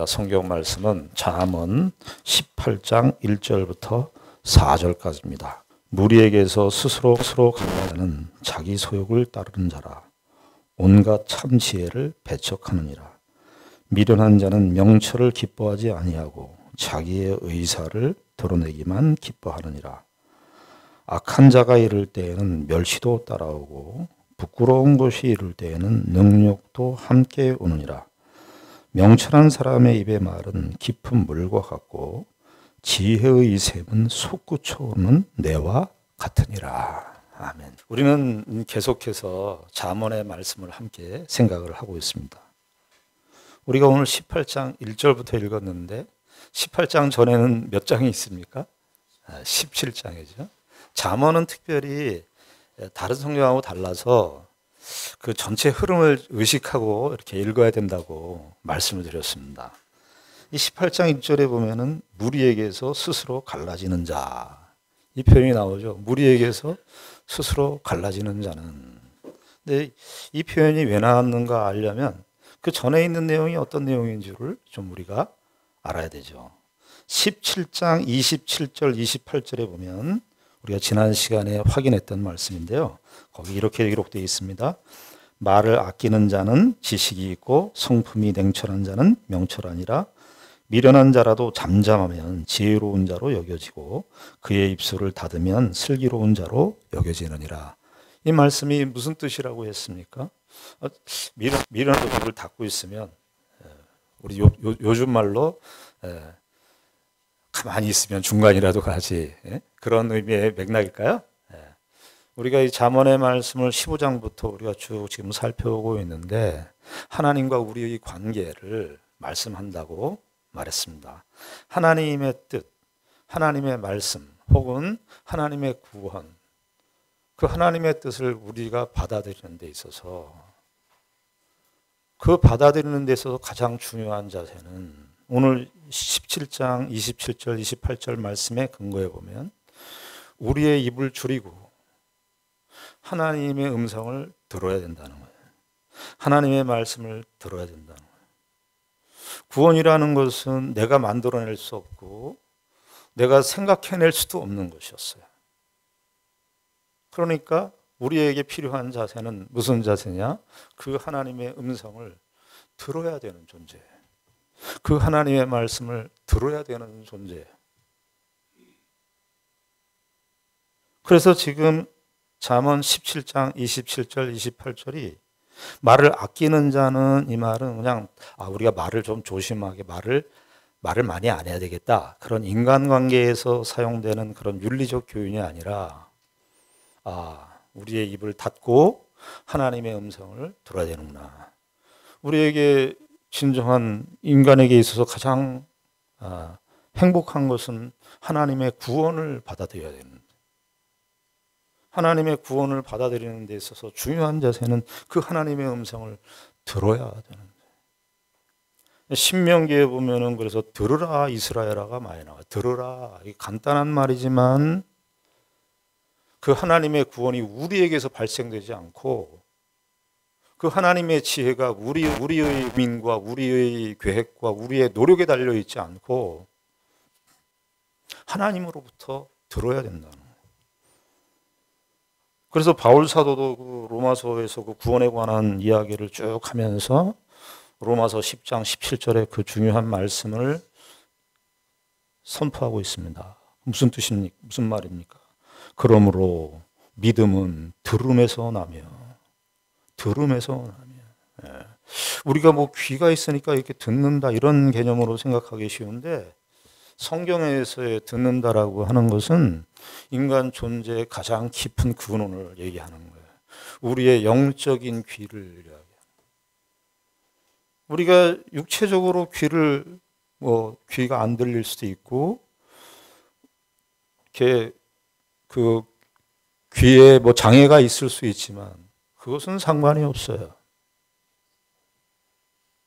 성경 말씀은 잠언 18장 1절부터 4절까지입니다. 무리에게서 스스로 갈라는 자기 소욕을 따르는 자라. 온갖 참 지혜를 배척하느니라. 미련한 자는 명철을 기뻐하지 아니하고 자기의 의사를 드러내기만 기뻐하느니라. 악한 자가 이를 때에는 멸시도 따라오고 부끄러운 것이 이를 때에는 능욕도 함께 오느니라. 명철한 사람의 입의 말은 깊은 물과 같고 지혜의 샘은 솟구쳐오는 내와 같으니라. 아멘. 우리는 계속해서 잠언의 말씀을 함께 생각을 하고 있습니다. 우리가 오늘 18장 1절부터 읽었는데 18장 전에는 몇 장이 있습니까? 17장이죠. 잠언은 특별히 다른 성경하고 달라서 그 전체 흐름을 의식하고 이렇게 읽어야 된다고 말씀을 드렸습니다. 이 18장 1절에 보면은 무리에게서 스스로 갈라지는 자, 이 표현이 나오죠. 무리에게서 스스로 갈라지는 자는. 근데 이 표현이 왜 나왔는가 알려면 그 전에 있는 내용이 어떤 내용인지를 좀 우리가 알아야 되죠. 17장 27절 28절에 보면 우리가 지난 시간에 확인했던 말씀인데요. 거기 이렇게 기록되어 있습니다. 말을 아끼는 자는 지식이 있고 성품이 냉철한 자는 명철하니라. 미련한 자라도 잠잠하면 지혜로운 자로 여겨지고 그의 입술을 닫으면 슬기로운 자로 여겨지느니라. 이 말씀이 무슨 뜻이라고 했습니까? 미련한 입을 닫고 있으면 우리 요즘 말로 가만히 있으면 중간이라도 가지, 그런 의미의 맥락일까요? 우리가 이 잠언의 말씀을 15장부터 우리가 쭉 지금 살펴보고 있는데 하나님과 우리의 관계를 말씀한다고 말했습니다. 하나님의 뜻, 하나님의 말씀 혹은 하나님의 구원, 그 하나님의 뜻을 우리가 받아들이는 데 있어서 그 받아들이는 데 있어서 가장 중요한 자세는 오늘 17장 27절 28절 말씀에 근거해 보면 우리의 입을 줄이고 하나님의 음성을 들어야 된다는 거예요. 하나님의 말씀을 들어야 된다는 거예요. 구원이라는 것은 내가 만들어낼 수 없고 내가 생각해낼 수도 없는 것이었어요. 그러니까 우리에게 필요한 자세는 무슨 자세냐? 그 하나님의 음성을 들어야 되는 존재. 그 하나님의 말씀을 들어야 되는 존재. 그래서 지금 잠언 17장 27절 28절이 말을 아끼는 자는, 이 말은 그냥 우리가 말을 좀 조심하게 말을 많이 안 해야 되겠다, 그런 인간관계에서 사용되는 그런 윤리적 교훈이 아니라 우리의 입을 닫고 하나님의 음성을 들어야 되는구나. 우리에게 진정한 인간에게 있어서 가장 행복한 것은 하나님의 구원을 받아들여야 되는, 하나님의 구원을 받아들이는 데 있어서 중요한 자세는 그 하나님의 음성을 들어야 되는데, 신명기에 보면은 그래서 들으라 이스라엘아가 많이 나와요. 들으라, 간단한 말이지만 그 하나님의 구원이 우리에게서 발생되지 않고 그 하나님의 지혜가 우리의 민과 우리의 계획과 우리의 노력에 달려 있지 않고 하나님으로부터 들어야 된다는 거예요. 그래서 바울 사도도 그 로마서에서 그 구원에 관한 이야기를 쭉 하면서 로마서 10장 17절에 그 중요한 말씀을 선포하고 있습니다. 무슨 뜻입니까? 무슨 말입니까? 그러므로 믿음은 들음에서 나며. 우리가 뭐 귀가 있으니까 이렇게 듣는다 이런 개념으로 생각하기 쉬운데 성경에서의 듣는다라고 하는 것은 인간 존재의 가장 깊은 근원을 얘기하는 거예요. 우리의 영적인 귀를 이야기해요. 우리가 육체적으로 귀가 안 들릴 수도 있고 이렇게 그 귀에 장애가 있을 수 있지만 그것은 상관이 없어요.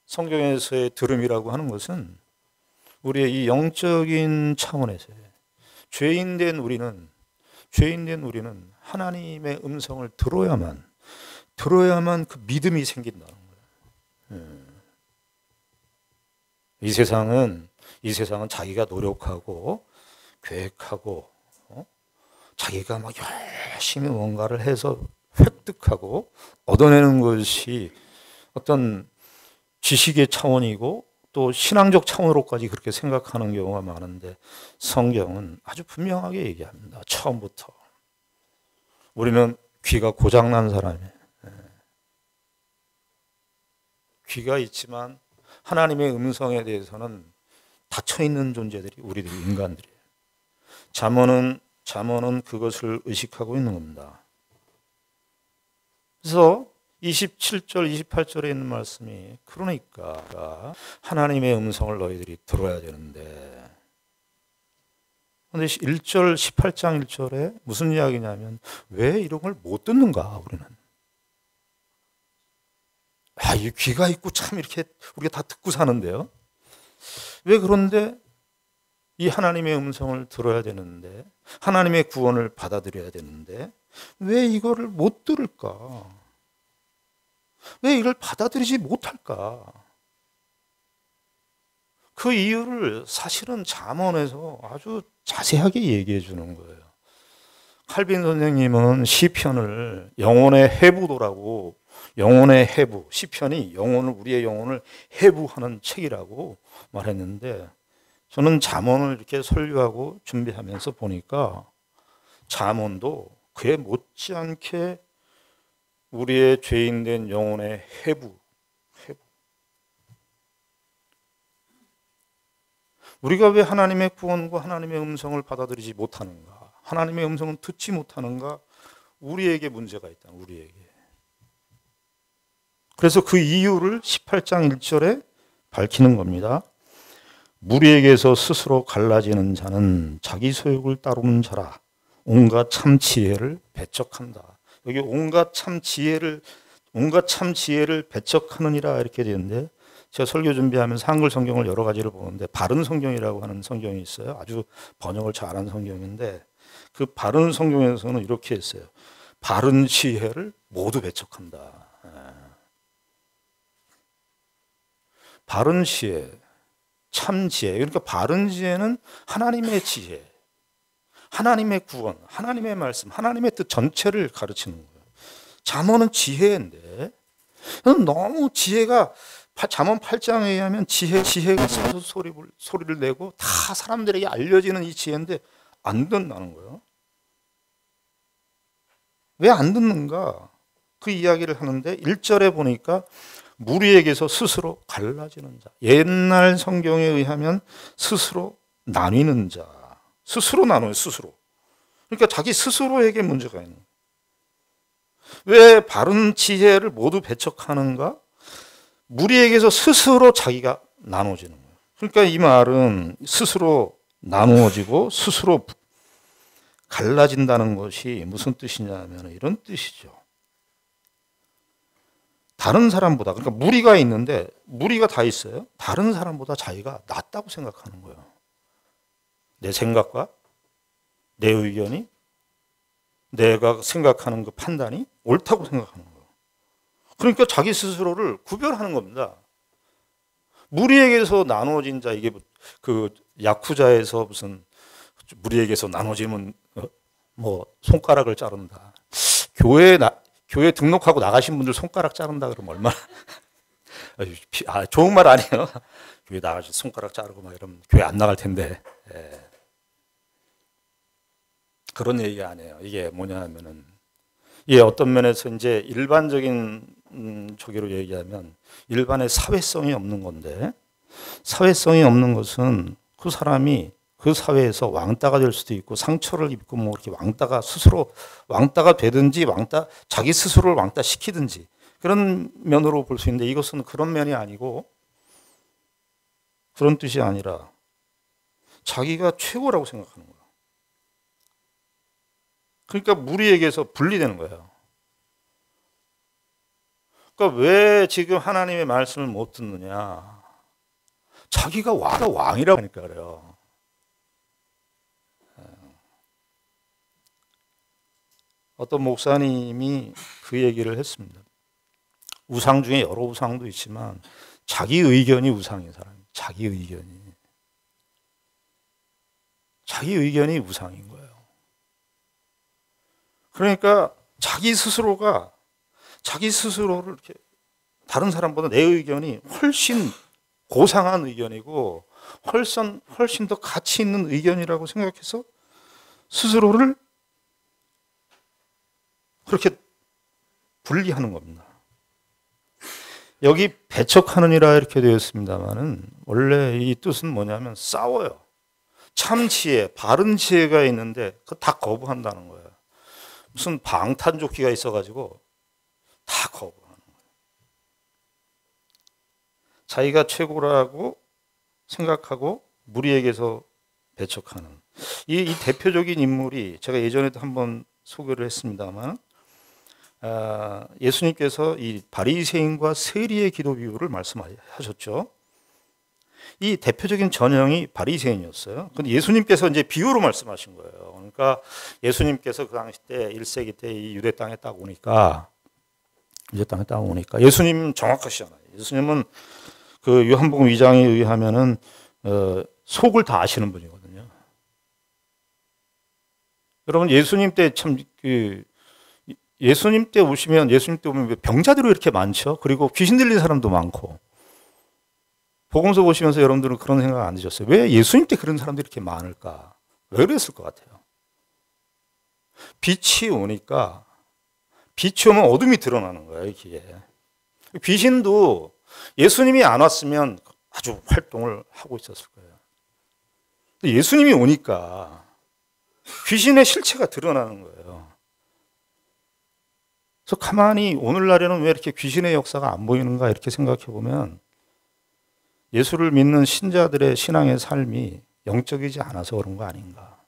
성경에서의 들음이라고 하는 것은 우리의 이 영적인 차원에서 죄인된 우리는 하나님의 음성을 들어야만 그 믿음이 생긴다는 거예요. 이 세상은 자기가 노력하고 계획하고 자기가 막 열심히 뭔가를 해서 획득하고 얻어내는 것이 어떤 지식의 차원이고 또 신앙적 차원으로까지 그렇게 생각하는 경우가 많은데 성경은 아주 분명하게 얘기합니다. 처음부터. 우리는 귀가 고장난 사람이에요. 귀가 있지만 하나님의 음성에 대해서는 닫혀있는 존재들이 우리들이 인간들이에요. 잠언은 그것을 의식하고 있는 겁니다. 그래서 27절, 28절에 있는 말씀이 그러니까 하나님의 음성을 너희들이 들어야 되는데 그런데 1절, 18장 1절에 무슨 이야기냐면 왜 이런 걸 못 듣는가 우리는. 이 귀가 있고 참 이렇게 우리가 다 듣고 사는데요. 왜 그런데 이 하나님의 음성을 들어야 되는데 하나님의 구원을 받아들여야 되는데 왜 이거를 못 들을까? 왜 이걸 받아들이지 못할까? 그 이유를 사실은 잠언에서 아주 자세하게 얘기해 주는 거예요. 칼빈 선생님은 시편을 영혼의 해부도라고, 영혼의 해부, 시편이 우리의 영혼을 해부하는 책이라고 말했는데 저는 잠언을 이렇게 설교하고 준비하면서 보니까 잠언도 그에 못지않게 우리의 죄인된 영혼의 해부. 우리가 왜 하나님의 구원과 하나님의 음성을 받아들이지 못하는가? 하나님의 음성은 듣지 못하는가? 우리에게 문제가 있다. 우리에게. 그래서 그 이유를 18장 1절에 밝히는 겁니다. 무리에게서 스스로 갈라지는 자는 자기 소욕을 따르는 자라. 온갖 참 지혜를 배척한다. 여기 온갖 참 지혜를 배척하느니라 이렇게 되는데 제가 설교 준비하면서 한글 성경을 여러 가지를 보는데 바른 성경이라고 하는 성경이 있어요. 아주 번역을 잘한 성경인데 그 바른 성경에서는 이렇게 했어요. 바른 지혜를 모두 배척한다. 바른 지혜, 참 지혜. 그러니까 바른 지혜는 하나님의 지혜, 하나님의 구원, 하나님의 말씀, 하나님의 뜻 전체를 가르치는 거예요. 잠언은 지혜인데 너무 지혜가 잠언 8장에 의하면 지혜가 사서 소리를 내고 다 사람들에게 알려지는 이 지혜인데 안 듣는다는 거예요. 왜 안 듣는가? 그 이야기를 하는데 1절에 보니까 무리에게서 스스로 갈라지는 자. 옛날 성경에 의하면 스스로 나뉘는 자. 스스로 나눠요. 스스로. 그러니까 자기 스스로에게 문제가 있는 거예요. 왜 바른 지혜를 모두 배척하는가? 무리에게서 스스로 자기가 나눠지는 거예요. 그러니까 이 말은 스스로 나누어지고 스스로 갈라진다는 것이 무슨 뜻이냐면 이런 뜻이죠. 다른 사람보다, 그러니까 무리가 있는데 무리가 다 있어요. 다른 사람보다 자기가 낫다고 생각하는 거예요. 내 생각과 내 의견이, 내가 생각하는 그 판단이 옳다고 생각하는 거예요. 그러니까 자기 스스로를 구별하는 겁니다. 무리에게서 나눠진 자, 이게 그 야쿠자에서 무슨 무리에게서 나눠지면 뭐 손가락을 자른다. 교회 등록하고 나가신 분들 손가락 자른다 그러면 얼마나 좋은 말 아니에요? 교회 나가서 손가락 자르고 막 이러면 교회 안 나갈 텐데. 그런 얘기 아니에요. 이게 뭐냐면은 이게 어떤 면에서 이제 일반적인 저기로 얘기하면 일반의 사회성이 없는 건데, 사회성이 없는 것은 그 사람이 그 사회에서 왕따가 될 수도 있고 상처를 입고 뭐 이렇게 스스로 왕따가 되든지 자기 스스로를 왕따 시키든지 그런 면으로 볼 수 있는데 이것은 그런 면이 아니고 그런 뜻이 아니라 자기가 최고라고 생각하는 거예요. 그러니까 무리에게서 분리되는 거예요. 그러니까 왜 지금 하나님의 말씀을 못 듣느냐? 자기가 왕이라고 하니까 그래요. 어떤 목사님이 그 얘기를 했습니다. 우상 중에 여러 우상도 있지만 자기 의견이 우상인 사람, 자기 의견이 우상인 거예요. 그러니까 자기 스스로를 이렇게 다른 사람보다 내 의견이 훨씬 고상한 의견이고 훨씬 더 가치 있는 의견이라고 생각해서 스스로를 그렇게 분리하는 겁니다. 여기 배척하느니라 이렇게 되어 있습니다만은 원래 이 뜻은 뭐냐면 싸워요. 참 지혜, 바른 지혜가 있는데 그거 다 거부한다는 거예요. 무슨 방탄조끼가 있어가지고 다 거부하는 거예요. 자기가 최고라고 생각하고 무리에게서 배척하는 이 대표적인 인물이 제가 예전에도 한번 소개를 했습니다만 예수님께서 이 바리새인과 세리의 기도 비유를 말씀하셨죠. 이 대표적인 전형이 바리새인이었어요. 근데 예수님께서 이제 비유로 말씀하신 거예요. 그러니까 예수님께서 그 당시 때 1세기 때 이 유대 땅에 딱 오니까 예수님 정확하시잖아요. 예수님은 그 요한복음 2장에 의하면은 속을 다 아시는 분이거든요. 여러분 예수님 때 예수님 때 오면 병자들이 이렇게 많죠. 그리고 귀신 들린 사람도 많고. 복음서 보시면서 여러분들은 그런 생각 안 드셨어요? 왜 예수님 때 그런 사람들이 이렇게 많을까? 왜 그랬을 것 같아요? 빛이 오면 어둠이 드러나는 거예요, 이게. 귀신도 예수님이 안 왔으면 아주 활동을 하고 있었을 거예요. 근데 예수님이 오니까 귀신의 실체가 드러나는 거예요. 그래서 가만히 오늘날에는 왜 이렇게 귀신의 역사가 안 보이는가 이렇게 생각해 보면 예수를 믿는 신자들의 신앙의 삶이 영적이지 않아서 그런 거 아닌가.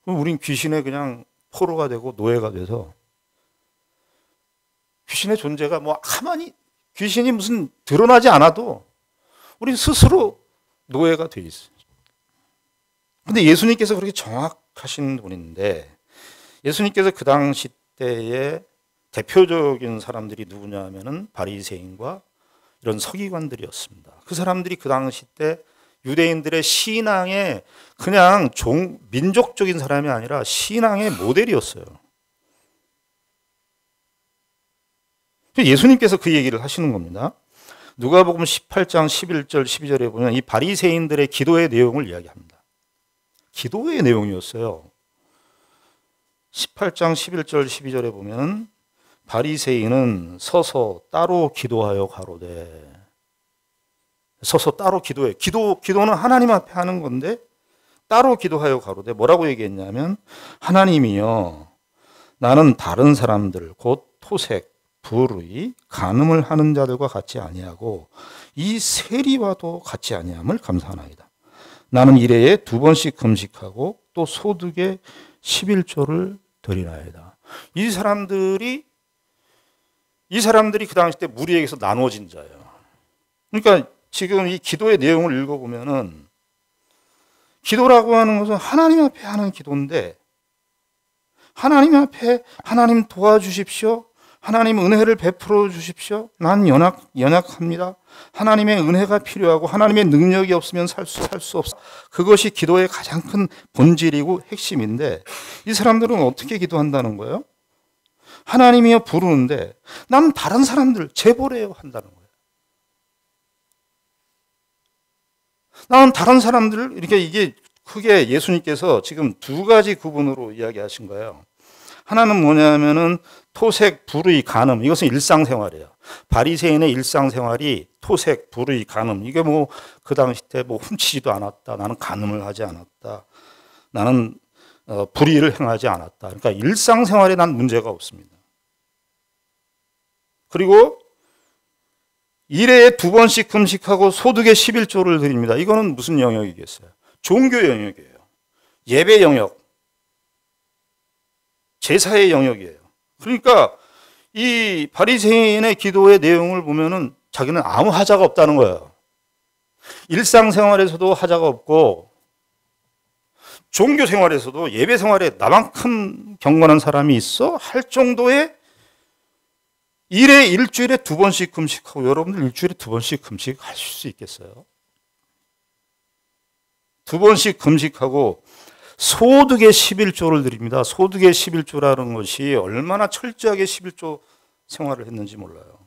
그럼 우린 귀신의 그냥 포로가 되고 노예가 돼서 귀신의 존재가 가만히 귀신이 무슨 드러나지 않아도 우리 스스로 노예가 돼 있어요. 근데 예수님께서 그렇게 정확하신 분인데 예수님께서 그 당시 때의 대표적인 사람들이 누구냐 하면은 바리새인과 이런 서기관들이었습니다. 그 사람들이 그 당시 때 유대인들의 신앙의 그냥 민족적인 사람이 아니라 신앙의 모델이었어요. 예수님께서 그 얘기를 하시는 겁니다. 누가복음 18장 11절 12절에 보면 이 바리새인들의 기도의 내용을 이야기합니다. 기도의 내용이었어요. 18장 11절 12절에 보면 바리새인은 서서 따로 기도하여 가로되 서서 따로 기도해. 기도는 하나님 앞에 하는 건데 따로 기도하여 가로되 뭐라고 얘기했냐면 하나님이여 나는 다른 사람들 곧 토색, 불의, 간음을 하는 자들과 같이 아니하고 이 세리와도 같이 아니함을 감사하나이다. 나는 일해에 2번씩 금식하고 또 소득의 11조를 드리나이다. 이 사람들이 그 당시 때 무리에게서 나눠진 자예요. 그러니까 지금 이 기도의 내용을 읽어보면은 기도라고 하는 것은 하나님 앞에 하는 기도인데 하나님 앞에 하나님 도와주십시오. 하나님 은혜를 베풀어 주십시오. 난 연약합니다. 하나님의 은혜가 필요하고 하나님의 능력이 없으면 살 수 없어. 그것이 기도의 가장 큰 본질이고 핵심인데 이 사람들은 어떻게 기도한다는 거예요? 하나님이여 부르는데 나는 다른 사람들 제보래요 한다는 거예요. 나는 다른 사람들 이게 크게 예수님께서 지금 2가지 구분으로 이야기하신 거예요. 하나는 뭐냐면은 토색, 불의, 간음. 이것은 일상생활이에요. 바리새인의 일상생활이 토색, 불의, 간음. 이게 그 당시 때 훔치지도 않았다. 나는 간음을 하지 않았다. 나는 불의를 행하지 않았다. 그러니까 일상생활에 난 문제가 없습니다. 그리고 일해에 2번씩 금식하고 소득의 11조를 드립니다. 이거는 무슨 영역이겠어요? 종교 영역이에요. 예배 영역. 제사의 영역이에요. 그러니까 이 바리새인의 기도의 내용을 보면은 자기는 아무 하자가 없다는 거예요. 일상생활에서도 하자가 없고 종교 생활에서도 예배 생활에 나만큼 경건한 사람이 있어? 할 정도의 일주일에 2번씩 금식하고 여러분들 일주일에 2번씩 금식하실 수 있겠어요? 2번씩 금식하고 소득의 11조를 드립니다. 소득의 11조라는 것이 얼마나 철저하게 11조 생활을 했는지 몰라요.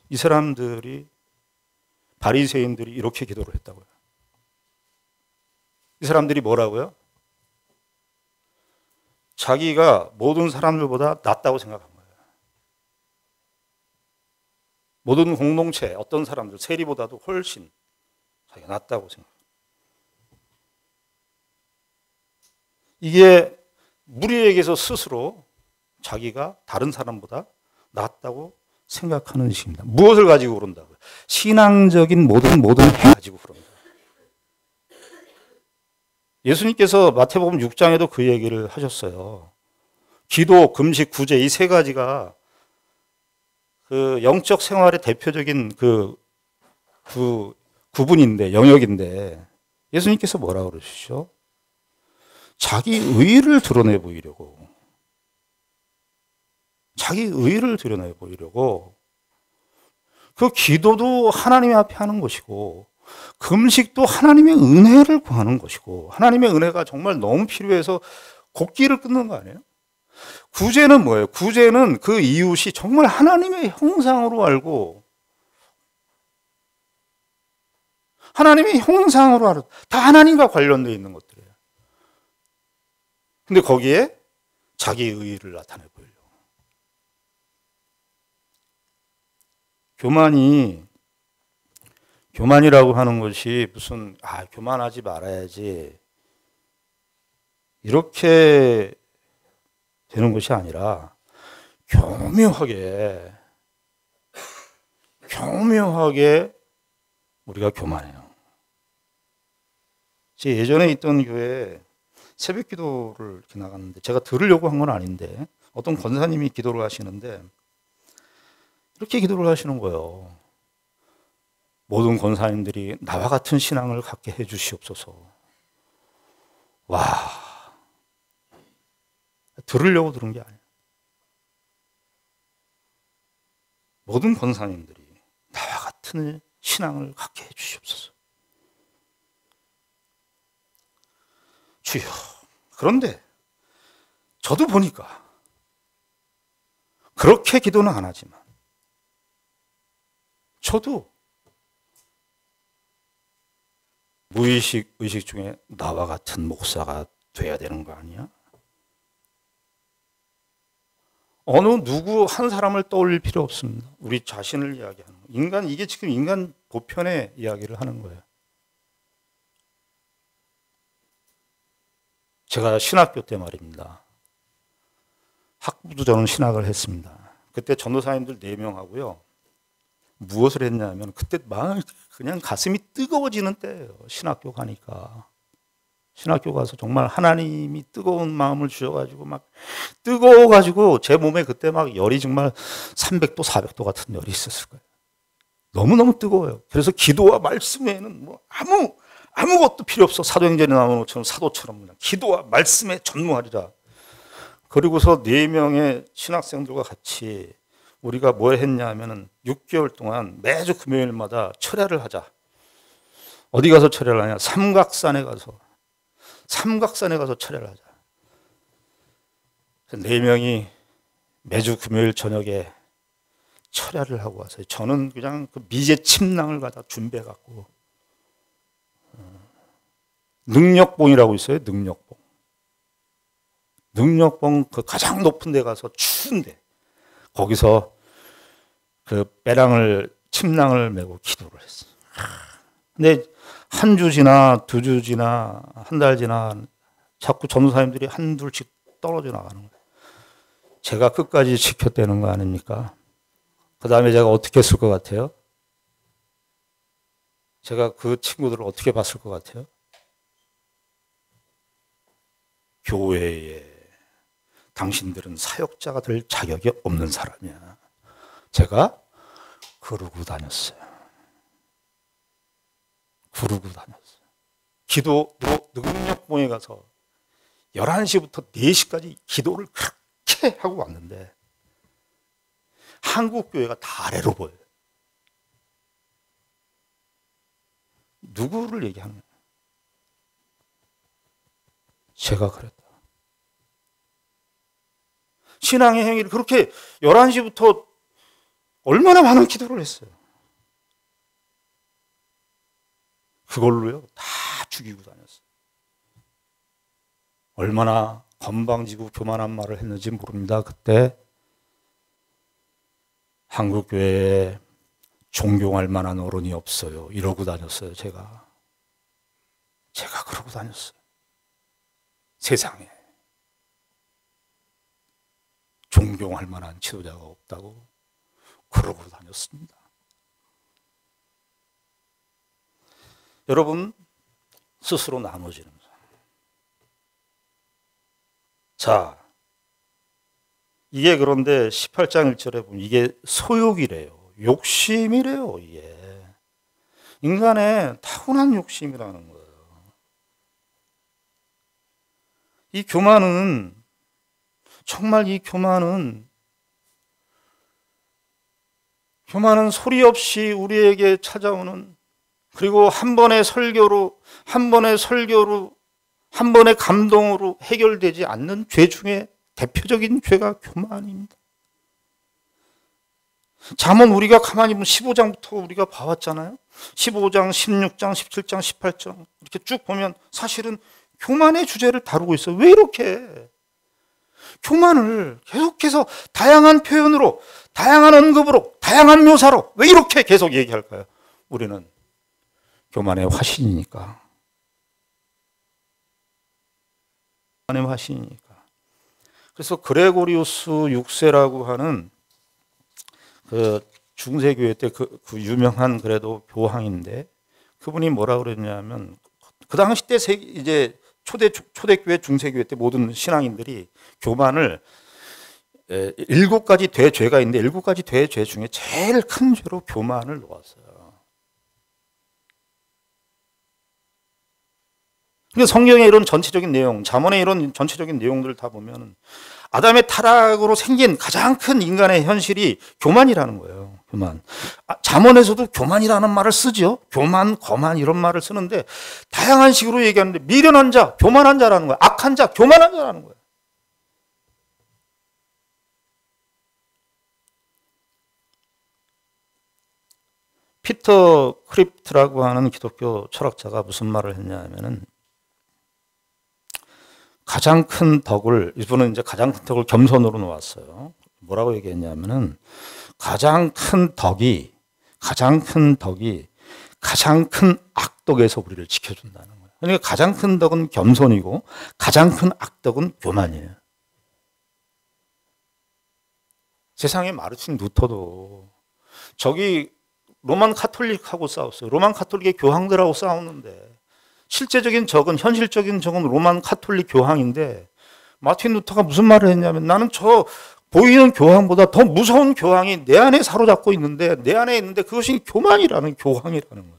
이 사람들이 바리새인들이 이렇게 기도를 했다고요. 이 사람들이 뭐라고요? 자기가 모든 사람들보다 낫다고 생각한 거예요. 모든 공동체 어떤 사람들 세리보다도 훨씬 자기가 낫다고 생각해요. 이게 무리에게서 스스로 자기가 다른 사람보다 낫다고 생각하는 것입니다. 무엇을 가지고 그런다고요? 신앙적인 모든 행위 가지고 그런다. 예수님께서 마태복음 6장에도 그 얘기를 하셨어요. 기도, 금식, 구제 이 세 가지가 그 영적 생활의 대표적인 그 구분인데, 영역인데 예수님께서 뭐라고 그러시죠? 자기 의를 드러내 보이려고. 자기 의를 드러내 보이려고. 그 기도도 하나님 앞에 하는 것이고 금식도 하나님의 은혜를 구하는 것이고 하나님의 은혜가 정말 너무 필요해서 곡기를 끊는 거 아니에요? 구제는 뭐예요? 구제는 그 이웃이 정말 하나님의 형상으로 알고 하나님의 형상으로 알고 다 하나님과 관련되어 있는 것들이에요. 근데 거기에 자기 의의를 나타내 보이려고. 교만이라고 하는 것이 무슨 교만하지 말아야지 이렇게 되는 것이 아니라 교묘하게 우리가 교만해요. 제가 예전에 있던 교회에 새벽 기도를 이렇게 나갔는데 제가 들으려고 한 건 아닌데 어떤 권사님이 기도를 하시는데 이렇게 기도를 하시는 거예요. 모든 권사님들이 나와 같은 신앙을 갖게 해 주시옵소서. 와, 들으려고 들은 게 아니에요. 모든 권사님들이 나와 같은 신앙을 갖게 해 주시옵소서. 주여. 그런데 저도 보니까 그렇게 기도는 안 하지만 저도 무의식, 의식 중에 나와 같은 목사가 돼야 되는 거 아니야? 어느 누구 한 사람을 떠올릴 필요 없습니다. 우리 자신을 이야기하는 거예요. 이게 지금 인간 보편의 이야기를 하는 거예요. 제가 신학교 때 말입니다. 학부도 저는 신학을 했습니다. 그때 전도사님들 4명하고요. 무엇을 했냐면 그때 막 그냥 가슴이 뜨거워지는 때예요. 신학교 가니까. 신학교 가서 정말 하나님이 뜨거운 마음을 주셔가지고 막 뜨거워가지고 제 몸에 그때 막 열이 정말 300도, 400도 같은 열이 있었을 거예요. 너무너무 뜨거워요. 그래서 기도와 말씀 외에는 뭐 아무것도 필요 없어. 사도행전에 나오는 것처럼 사도처럼 그냥 기도와 말씀에 전무하리라. 그리고서 4명의 신학생들과 같이 우리가 뭘 했냐 하면은 6개월 동안 매주 금요일마다 철야를 하자. 어디 가서 철야를 하냐? 삼각산에 가서 철야를 하자. 4명이 매주 금요일 저녁에 철야를 하고 왔어요. 저는 그냥 그 미제 침낭을 갖다 준비해 갖고 능력봉이라고 있어요. 능력봉 그 가장 높은 데 가서 추운데 거기서 그 침낭을 메고 기도를 했어요. 근데 한 주 지나 2주 지나 한 달 지나 자꾸 전도사님들이 한둘씩 떨어져 나가는 거예요. 제가 끝까지 지켰다는 거 아닙니까? 그 다음에 제가 어떻게 했을 것 같아요? 제가 그 친구들을 어떻게 봤을 것 같아요? 교회에 당신들은 사역자가 될 자격이 없는 사람이야. 제가 그러고 다녔어요. 기도 능력봉에 가서 11시부터 4시까지 기도를 이렇게 하고 왔는데 한국 교회가 다 아래로 보여요. 누구를 얘기하는 거예요? 제가 그랬다. 신앙의 행위를 그렇게 11시부터 얼마나 많은 기도를 했어요. 그걸로요 다 죽이고 다녔어요. 얼마나 건방지고 교만한 말을 했는지 모릅니다. 그때 한국교회에 존경할 만한 어른이 없어요. 이러고 다녔어요. 제가 그러고 다녔어요. 세상에 존경할 만한 지도자가 없다고 그러고 다녔습니다. 여러분 스스로 나눠지는 거예요. 자, 이게 그런데 18장 1절에 보면 이게 소욕이래요. 욕심이래요. 이게 인간의 타고난 욕심이라는 거예요. 이 교만은 정말 이 교만은 소리 없이 우리에게 찾아오는, 그리고 한 번의 설교로 한 번의 감동으로 해결되지 않는 죄 중에 대표적인 죄가 교만입니다. 잠언 우리가 가만히 보면 15장부터 우리가 봐왔잖아요. 15장, 16장, 17장, 18장 이렇게 쭉 보면 사실은 교만의 주제를 다루고 있어요. 왜 이렇게 교만을 계속해서 다양한 표현으로, 다양한 언급으로, 다양한 묘사로 왜 이렇게 계속 얘기할까요? 우리는 교만의 화신이니까. 교만의 화신이니까. 그래서 그레고리우스 6세라고 하는 그 중세교회 때 그 유명한 그래도 교황인데, 그분이 뭐라 그랬냐면, 그 당시 때 이제 초대교회, 중세교회 때 모든 신앙인들이 교만을 7가지 대죄가 있는데 7가지 대죄 중에 제일 큰 죄로 교만을 놓았어요. 그러니까 성경의 이런 전체적인 내용, 잠언의 이런 전체적인 내용들을 다 보면 아담의 타락으로 생긴 가장 큰 인간의 현실이 교만이라는 거예요. 교만. 잠언에서도 교만이라는 말을 쓰죠. 교만, 거만 이런 말을 쓰는데 다양한 식으로 얘기하는데 미련한 자, 교만한 자라는 거예요. 악한 자, 교만한 자라는 거예요. 피터 크립트라고 하는 기독교 철학자가 무슨 말을 했냐면은, 가장 큰 덕을, 이분은 이제 가장 큰 덕을 겸손으로 놓았어요. 뭐라고 얘기했냐면은, 가장 큰 덕이 가장 큰 악덕에서 우리를 지켜준다는 거예요. 그러니까 가장 큰 덕은 겸손이고 가장 큰 악덕은 교만이에요. 세상에 마르틴 루터도 저기 로만 카톨릭하고 싸웠어요. 로만 카톨릭의 교황들하고 싸웠는데 실제적인 적은, 현실적인 적은 로만 카톨릭 교황인데, 마틴 루터가 무슨 말을 했냐면, 나는 저 보이는 교황보다 더 무서운 교황이 내 안에 사로잡고 있는데, 내 안에 있는데 그것이 교만이라는, 교황이라는 거예요.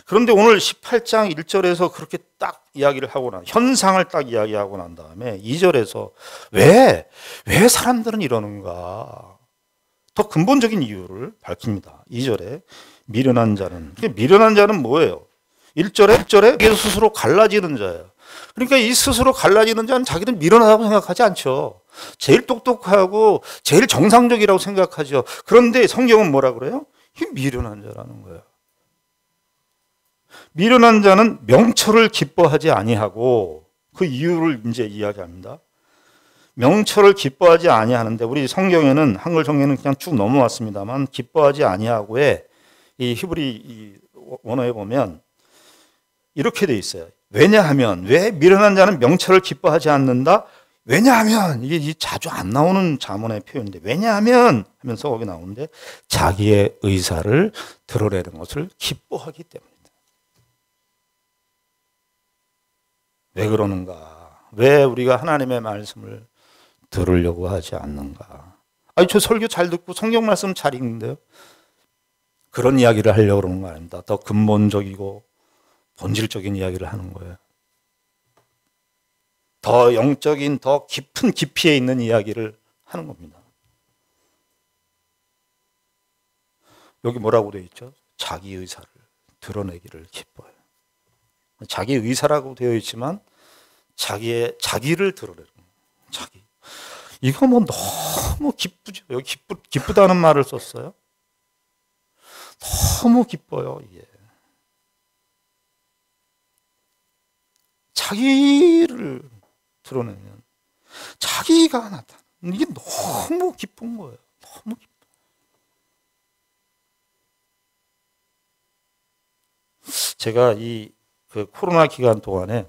그런데 오늘 18장 1절에서 그렇게 딱 이야기를 하고 현상을 딱 이야기하고 난 다음에 2절에서 왜 사람들은 이러는가, 더 근본적인 이유를 밝힙니다. 2절에 미련한 자는 뭐예요? 1절에 스스로 갈라지는 자예요. 그러니까 이 스스로 갈라지는 자는 자기는 미련하다고 생각하지 않죠. 제일 똑똑하고 제일 정상적이라고 생각하죠. 그런데 성경은 뭐라 그래요? 이 미련한 자라는 거예요. 미련한 자는 명철을 기뻐하지 아니하고, 그 이유를 이제 이야기합니다. 명철을 기뻐하지 아니하는데, 우리 성경에는, 한글 성경에는 그냥 쭉 넘어왔습니다만, 기뻐하지 아니하고의 이 히브리 원어에 보면 이렇게 돼 있어요. 왜냐하면, 왜 미련한 자는 명철을 기뻐하지 않는다? 왜냐하면, 이게 자주 안 나오는 잠언의 표현인데, 왜냐하면 하면서 거기 나오는데, 자기의 의사를 드러내는 것을 기뻐하기 때문이다. 왜 그러는가? 왜 우리가 하나님의 말씀을 들으려고 하지 않는가? 아니, 저 설교 잘 듣고 성경 말씀 잘 읽는데요. 그런 이야기를 하려고 그러는 거 아닙니다. 더 근본적이고 본질적인 이야기를 하는 거예요. 더 영적인 더 깊은 깊이에 있는 이야기를 하는 겁니다. 여기 뭐라고 되어 있죠? 자기 의사를 드러내기를 기뻐요. 자기 의사라고 되어 있지만 자기를 드러내는 거예요. 자기. 이거 뭐 너무 기쁘죠. 여기 기쁘다는 말을 썼어요. 너무 기뻐요, 이게. 자기를 드러내면 자기가 나타나는 이게 너무 기쁜 거예요. 너무 기뻐. 제가 그 코로나 기간 동안에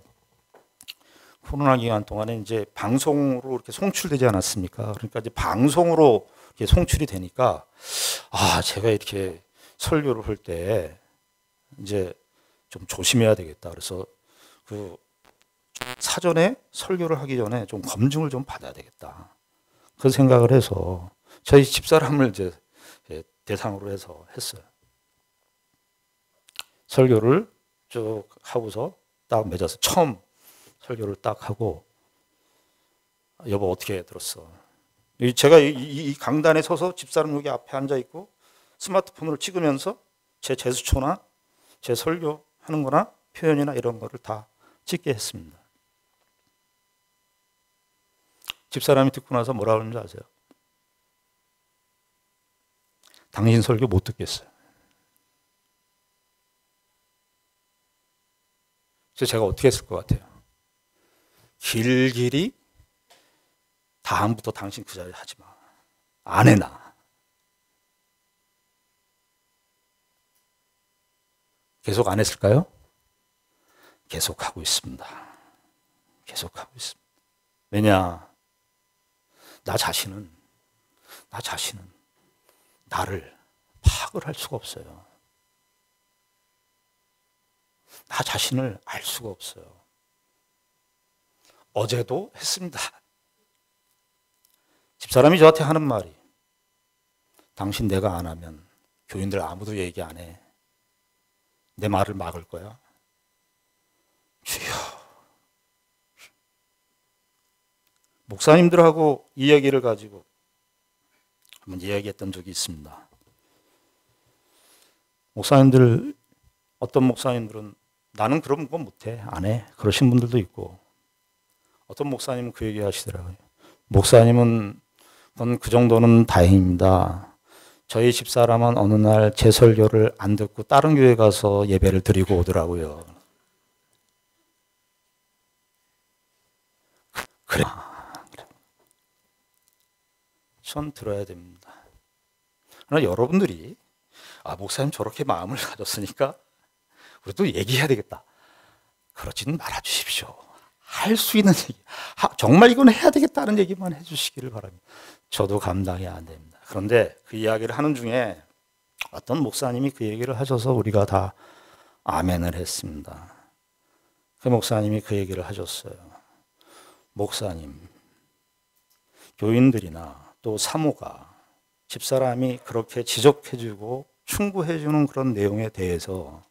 이제 방송으로 이렇게 송출되지 않았습니까? 그러니까 이제 방송으로 이렇게 송출이 되니까 제가 이렇게 설교를 할 때 이제 좀 조심해야 되겠다. 그래서 그 사전에 설교를 하기 전에 좀 검증을 좀 받아야 되겠다. 그 생각을 해서 저희 집사람을 이제 대상으로 해서 했어요. 설교를 쭉 하고서 딱 맺어서 처음 설교를 딱 하고 여보 어떻게 들었어? 제가 이 강단에 서서 집사람 여기 앞에 앉아 있고 스마트폰으로 찍으면서 제 제스처나 제 설교하는 거나 표현이나 이런 거를 다 찍게 했습니다. 집사람이 듣고 나서 뭐라 그러는지 아세요? 당신 설교 못 듣겠어요. 그래서 제가 어떻게 했을 것 같아요? 길길이 다음부터 당신 그 자리에 하지 마. 안 해놔. 계속 안 했을까요? 계속 하고 있습니다. 계속 하고 있습니다. 왜냐? 나 자신은 나를 파악을 할 수가 없어요. 나 자신을 알 수가 없어요. 어제도 했습니다. 집사람이 저한테 하는 말이 당신 내가 안 하면 교인들 아무도 얘기 안 해. 내 말을 막을 거야. 주여. 목사님들하고 이 얘기를 가지고 한번 이야기했던 적이 있습니다. 어떤 목사님들은 나는 그런 건 못해, 안 해. 그러신 분들도 있고 어떤 목사님은 그 얘기 하시더라고요. 목사님은 그 정도는 다행입니다. 저희 집사람은 어느 날 제 설교를 안 듣고 다른 교회 가서 예배를 드리고 오더라고요. 그래. 전 들어야 됩니다. 그러나 여러분들이 목사님 저렇게 마음을 가졌으니까 우리도 얘기해야 되겠다. 그러지는 말아주십시오. 할 수 있는 얘기, 정말 이건 해야 되겠다는 얘기만 해주시기를 바랍니다. 저도 감당이 안 됩니다. 그런데 그 이야기를 하는 중에 어떤 목사님이 그 얘기를 하셔서 우리가 다 아멘을 했습니다. 그 목사님이 그 얘기를 하셨어요. 목사님, 교인들이나 또 사모가 집사람이 그렇게 지적해주고 충고해주는 그런 내용에 대해서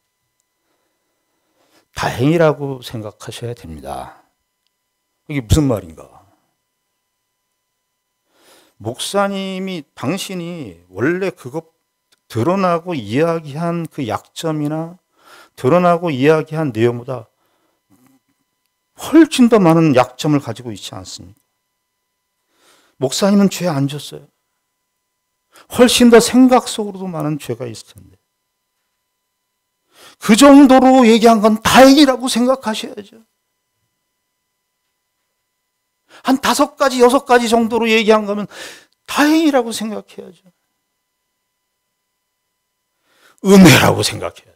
다행이라고 생각하셔야 됩니다. 이게 무슨 말인가? 목사님이 당신이 원래 그것 드러나고 이야기한 그 약점이나 드러나고 이야기한 내용보다 훨씬 더 많은 약점을 가지고 있지 않습니까? 목사님은 죄 안 졌어요. 훨씬 더 생각 속으로도 많은 죄가 있을 텐데 그 정도로 얘기한 건 다행이라고 생각하셔야죠. 한 5가지, 6가지 정도로 얘기한 거면 다행이라고 생각해야죠. 은혜라고 생각해야죠.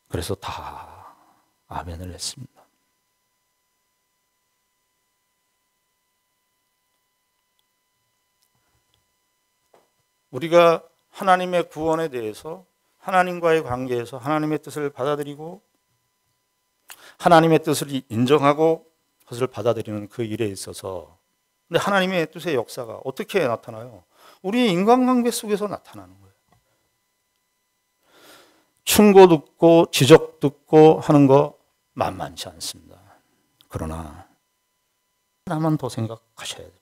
그래서 다 아멘을 했습니다. 우리가 하나님의 구원에 대해서 하나님과의 관계에서 하나님의 뜻을 받아들이고 하나님의 뜻을 인정하고 그것을 받아들이는 그 일에 있어서 근데 하나님의 뜻의 역사가 어떻게 나타나요? 우리 인간관계 속에서 나타나는 거예요. 충고 듣고 지적 듣고 하는 거 만만치 않습니다. 그러나 하나만 더 생각하셔야 돼요.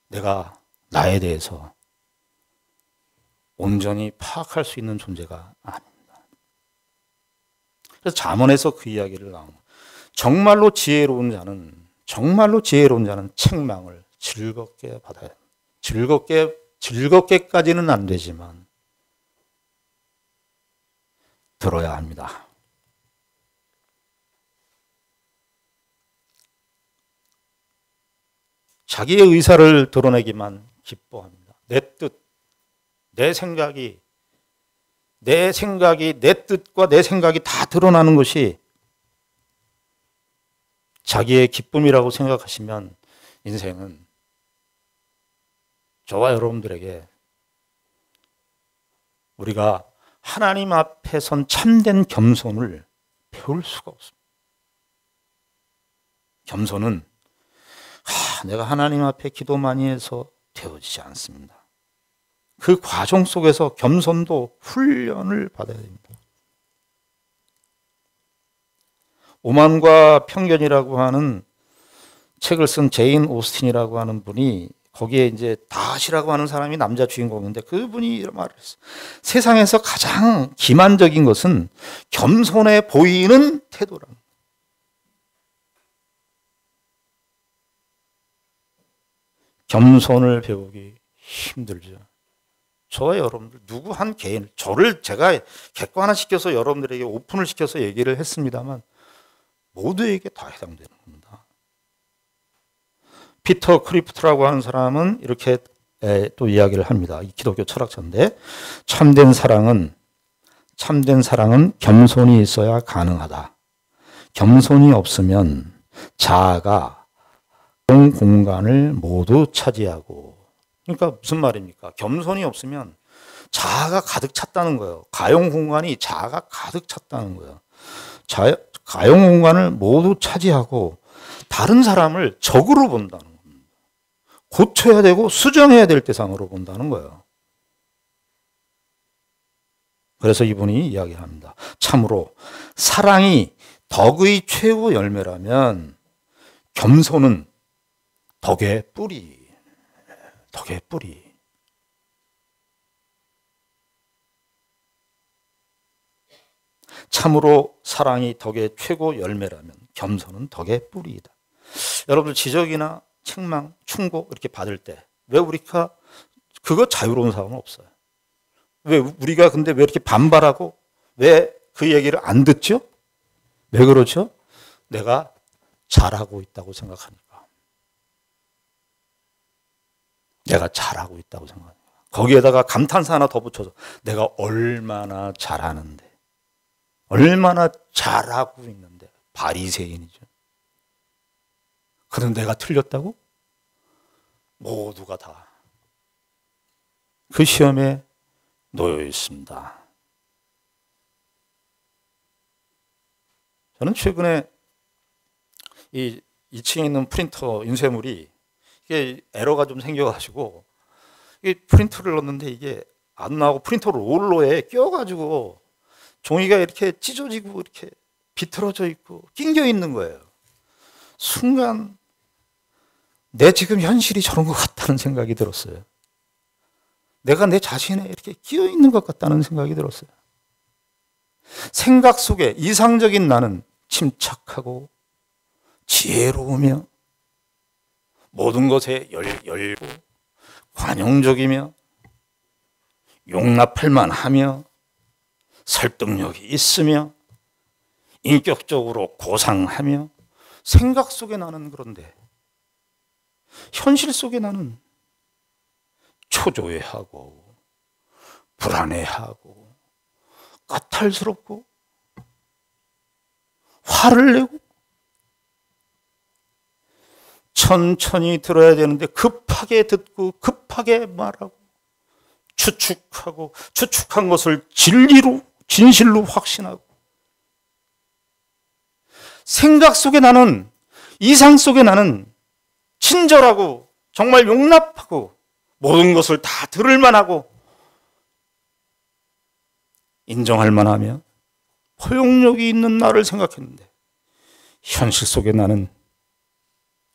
내가 나에 대해서 온전히 파악할 수 있는 존재가 아닙니다. 그래서 잠언에서 그 이야기를 나옵니다. 정말로 지혜로운 자는 책망을 즐겁게 받아야 합니다. 즐겁게까지는 안 되지만 들어야 합니다. 자기의 의사를 드러내기만 기뻐합니다. 내 뜻, 내 생각이, 내 뜻과 내 생각이 다 드러나는 것이 자기의 기쁨이라고 생각하시면 인생은 저와 여러분들에게 우리가 하나님 앞에 선 참된 겸손을 배울 수가 없습니다. 겸손은 내가 하나님 앞에 기도 많이 해서 되어지지 않습니다. 그 과정 속에서 겸손도 훈련을 받아야 됩니다. 오만과 편견이라고 하는 책을 쓴 제인 오스틴이라고 하는 분이 거기에 이제 다시라고 하는 사람이 남자 주인공인데 그분이 이런 말을 했어요. 세상에서 가장 기만적인 것은 겸손해 보이는 태도라는 거예요. 겸손을 배우기 힘들죠. 저와 여러분들 누구 한 개인, 저를 제가 객관화시켜서 여러분들에게 오픈을 시켜서 얘기를 했습니다만 모두에게 다 해당되는 겁니다. 피터 크리프트라고 하는 사람은 이렇게 또 이야기를 합니다. 이 기독교 철학자인데 참된 사랑은 겸손이 있어야 가능하다. 겸손이 없으면 자아가 공간을 모두 차지하고, 그러니까 무슨 말입니까? 겸손이 없으면 자아가 가득 찼다는 거예요. 가용 공간이 자아가 가득 찼다는 거예요. 가용 공간을 모두 차지하고 다른 사람을 적으로 본다는 겁니다. 고쳐야 되고 수정해야 될 대상으로 본다는 거예요. 그래서 이분이 이야기를 합니다. 참으로 사랑이 덕의 최후 열매라면 겸손은 덕의 뿌리. 참으로 사랑이 덕의 최고 열매라면 겸손은 덕의 뿌리이다. 여러분들 지적이나 책망, 충고 이렇게 받을 때 왜 우리가 그거 자유로운 사람은 없어요. 왜 우리가 근데 왜 이렇게 반발하고 왜 그 얘기를 안 듣죠? 왜 그렇죠? 내가 잘하고 있다고 생각하니까. 내가 잘하고 있다고 생각합니다. 거기에다가 감탄사 하나 더 붙여서 내가 얼마나 잘하는데, 얼마나 잘하고 있는데, 바리새인이죠. 그런데 내가 틀렸다고? 모두가 다 그 시험에 놓여 있습니다. 저는 최근에 이 2층에 있는 프린터 인쇄물이 이게 에러가 좀 생겨가지고 이 프린터를 넣었는데 이게 안 나오고 프린터 롤러에 껴가지고 종이가 이렇게 찢어지고 이렇게 비틀어져 있고 낑겨 있는 거예요. 순간 내 지금 현실이 저런 것 같다는 생각이 들었어요. 내가 내 자신에 이렇게 끼어 있는 것 같다는 생각이 들었어요. 생각 속에 이상적인 나는 침착하고 지혜로우며 모든 것에 열고 관용적이며 용납할 만하며 설득력이 있으며 인격적으로 고상하며 생각 속에 나는 그런데 현실 속에 나는 초조해하고 불안해하고 까탈스럽고 화를 내고 천천히 들어야 되는데 급하게 듣고 급하게 말하고 추측하고 추측한 것을 진실로 확신하고 생각 속에 나는 이상 속에 나는 친절하고 정말 용납하고 모든 것을 다 들을 만하고 인정할 만하며 포용력이 있는 나를 생각했는데 현실 속에 나는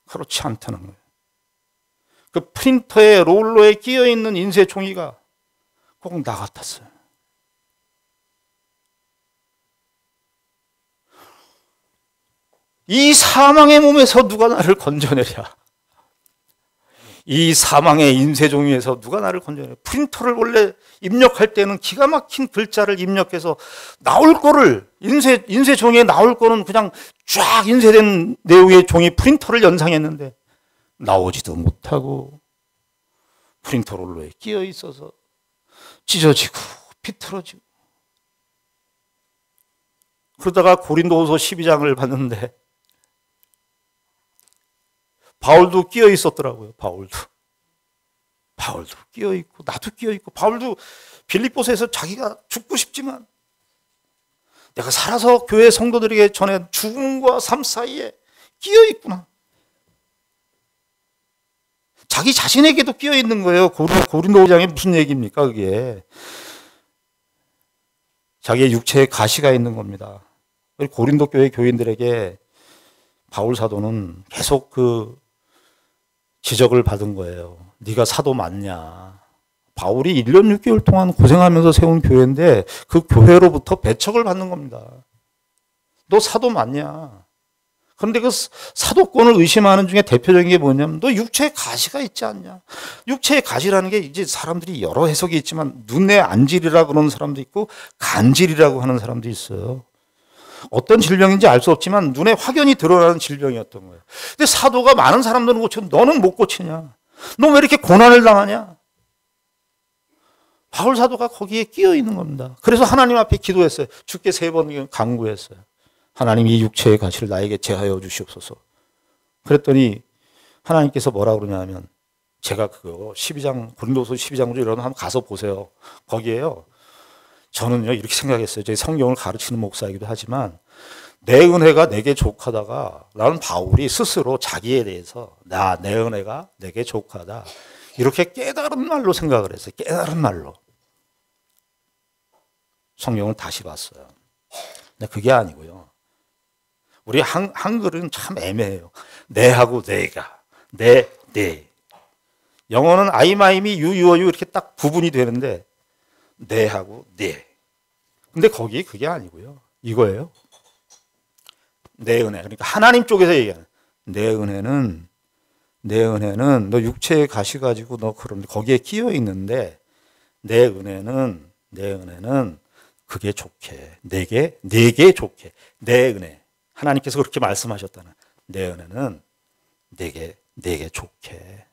그렇지 않다는 거예요. 그 프린터에 롤러에 끼어있는 인쇄 종이가 꼭 나 같았어요. 이 사망의 몸에서 누가 나를 건져내랴. 이 사망의 인쇄종이에서 누가 나를 건져내랴. 프린터를 원래 입력할 때는 기가 막힌 글자를 입력해서 나올 거를 인쇄종이에 나올 거는 그냥 쫙 인쇄된 내용의 종이 프린터를 연상했는데 나오지도 못하고 프린터 롤러에 끼어 있어서 찢어지고 비틀어지고 그러다가 고린도후서 12장을 봤는데 바울도 끼어 있었더라고요. 바울도 끼어 있고 나도 끼어 있고 바울도 빌립보서에서 자기가 죽고 싶지만 내가 살아서 교회 성도들에게 전해 죽음과 삶 사이에 끼어 있구나. 자기 자신에게도 끼어 있는 거예요. 고린도장에 무슨 얘기입니까 그게. 자기의 육체에 가시가 있는 겁니다. 고린도 교회 교인들에게 바울 사도는 계속 그 지적을 받은 거예요. 네가 사도 맞냐. 바울이 1년 6개월 동안 고생하면서 세운 교회인데 그 교회로부터 배척을 받는 겁니다. 너 사도 맞냐. 그런데 그 사도권을 의심하는 중에 대표적인 게 뭐냐면 너 육체에 가시가 있지 않냐. 육체에 가시라는 게 이제 사람들이 여러 해석이 있지만 눈에 안질이라고 그러는 사람도 있고 간질이라고 하는 사람도 있어요. 어떤 질병인지 알 수 없지만 눈에 확연히 드러나는 질병이었던 거예요. 근데 사도가 많은 사람들은 고쳐 너는 못 고치냐? 너 왜 이렇게 고난을 당하냐? 바울 사도가 거기에 끼어 있는 겁니다. 그래서 하나님 앞에 기도했어요. 주께 3번 간구했어요. 하나님 이 육체의 가시를 나에게 제하여 주시옵소서. 그랬더니 하나님께서 뭐라 그러냐면 제가 그거 12장 고린도서 12장으로 이런 한번 가서 보세요. 거기에요. 저는요 이렇게 생각했어요. 제 성경을 가르치는 목사이기도 하지만 내 은혜가 내게 족하다가 라는 바울이 스스로 자기에 대해서 내 은혜가 내게 족하다 이렇게 깨달은 말로 생각을 했어요. 깨달은 말로. 성경을 다시 봤어요. 근데 그게 아니고요. 우리 한글은 참 애매해요. 내하고 내가, 내. 영어는 I, my, me, you, your, you 이렇게 딱 구분이 되는데 내하고 내. 근데 거기 그게 아니고요. 이거예요. 내 은혜. 그러니까 하나님 쪽에서 얘기하는 내 은혜는 너 육체에 가시 가지고 너 그런데 거기에 끼어 있는데 내 은혜는 그게 좋게. 내게 좋게. 내 은혜. 하나님께서 그렇게 말씀하셨다는 내 은혜는 내게 좋게.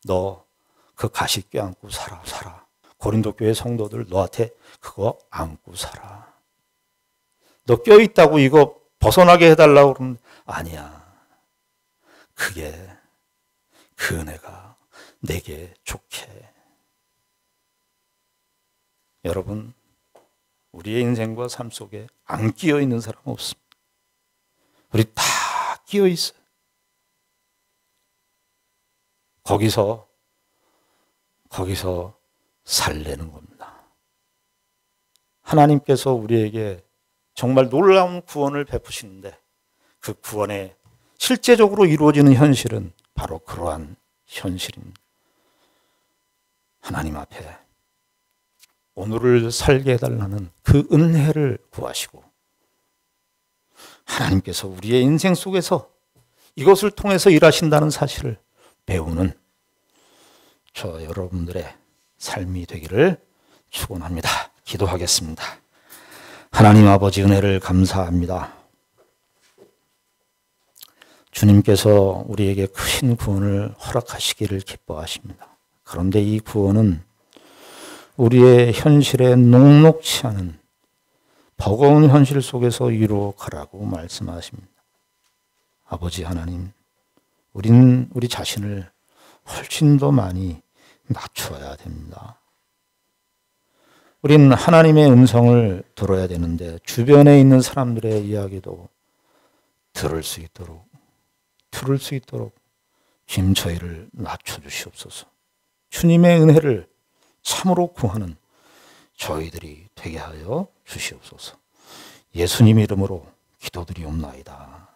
너 그 가시 껴안고 살아. 고린도 교회 성도들 너한테 그거 안고 살아. 너 껴있다고 이거 벗어나게 해달라고 그러면 아니야. 그게 그 은혜가 내게 좋게. 여러분 우리의 인생과 삶 속에 안 끼어 있는 사람은 없습니다. 우리 다 끼어 있어요. 거기서 살래는 겁니다. 하나님께서 우리에게 정말 놀라운 구원을 베푸시는데 그 구원에 실제적으로 이루어지는 현실은 바로 그러한 현실입니다. 하나님 앞에 오늘을 살게 해달라는 그 은혜를 구하시고 하나님께서 우리의 인생 속에서 이것을 통해서 일하신다는 사실을 배우는 저 여러분들의 삶이 되기를 축원합니다. 기도하겠습니다. 하나님 아버지 은혜를 감사합니다. 주님께서 우리에게 큰 구원을 허락하시기를 기뻐하십니다. 그런데 이 구원은 우리의 현실에 녹록치 않은 버거운 현실 속에서 이루어가라고 말씀하십니다. 아버지 하나님, 우리 자신을 훨씬 더 많이 낮춰야 됩니다. 우린 하나님의 음성을 들어야 되는데 주변에 있는 사람들의 이야기도 들을 수 있도록 주님 저희를 낮춰주시옵소서. 주님의 은혜를 참으로 구하는 저희들이 되게 하여 주시옵소서. 예수님 이름으로 기도드리옵나이다.